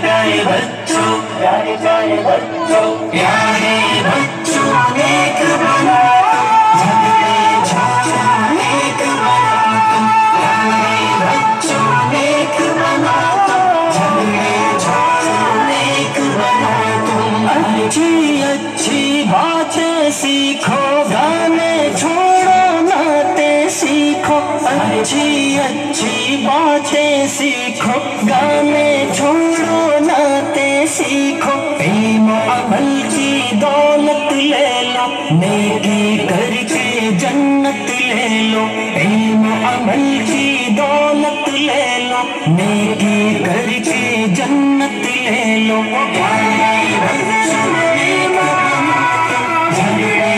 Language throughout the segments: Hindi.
प्यारे बच्चों, प्यारे प्यारे बच्चों, प्यारे बच्चों नेक बना तुम, झगड़े झगड़ा नेक बना तुम, प्यारे बच्चों नेक बना तुम, झगड़े झगड़ा नेक बना तुम। अच्छी अच्छी बातें सीखो, गाने छोड़ो नाते सीखो, अच्छी अच्छी बातें सीखो, गाने छोड़ो नाते सीखो, प्रेम अमल की दौलत ले लो, नेकी करके जन्नत ले लो, प्रेम अमल की दौलत ले लो, नेकी करके जन्नत ले लो। प्यारे बच्चों नेक बना तुम, झगड़े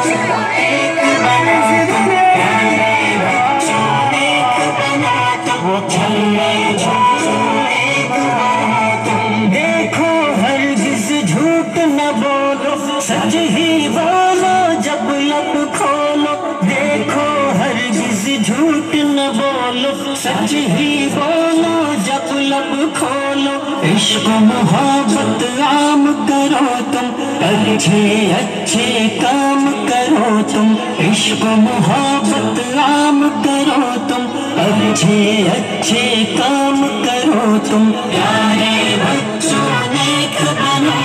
झगड़ा एक बना तुम, प्यारे बच्चों नेक बना तुम, झगड़े झगड़ा एक बना तुम। देखो हरगिज़ झूठ न बोलो, सच ही बोलो जब लब खोलो, देखो हरगिज़ झूठ न बोलो, सच ही बोलो जब लब खोलो, इश्क मोहब्बत आम करो तुम, अच्छे अच्छे काम करो तुम, इश्क मोहब्बत आम करो तुम, अच्छे अच्छे काम करो तुम। प्यारे बच्चों नेक बनो,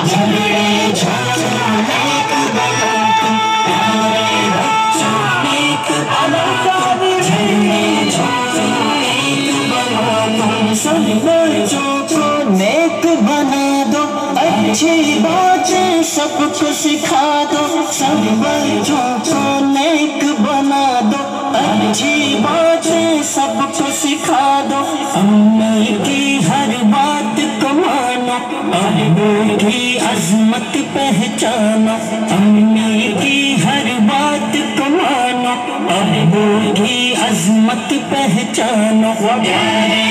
झगड़े झगड़ा नेक बनो तुम, प्यारे बच्चों नेक बनो तुम, झगड़े झगड़ा नेक बनो तुम। सब बच्चों को नेक बना दो, अच्छी बातें सबको सिखा दो, सब बच्चों को नेक बना दो, अच्छी बातें सबको सिखा दो, अम्मी की हर बात को मानो, अब्बू की अजमत पहचानो, अम्मी की हर बात को मानो, अब्बू की अजमत पहचानो। प्यारे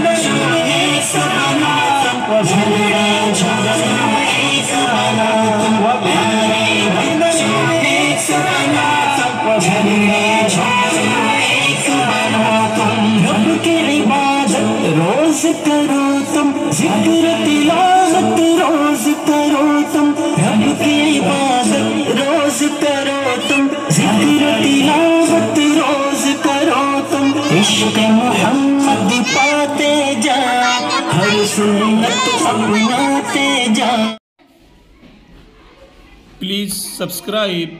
बच्चों नेक बना तुम, झगड़े झगड़ा एक बना तुम, प्यारे बच्चों नेक बना तुम, झगड़े झगड़ा एक बना तुम। रब की इबादत रोज करो तुम, जिक्र तिलावत रोज करो तुम, रब की इबादत रोज करो तुम, जिक्र तिलावत रोज करो तुम, इश्क मोहम्मद पाते जाओ, हर सुन्नत अपनाते जाओ। Please subscribe,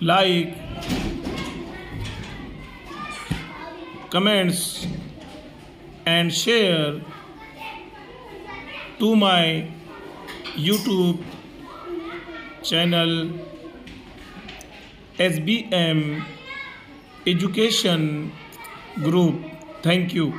like, comments and share to my YouTube channel SBM Education Group. Thank you.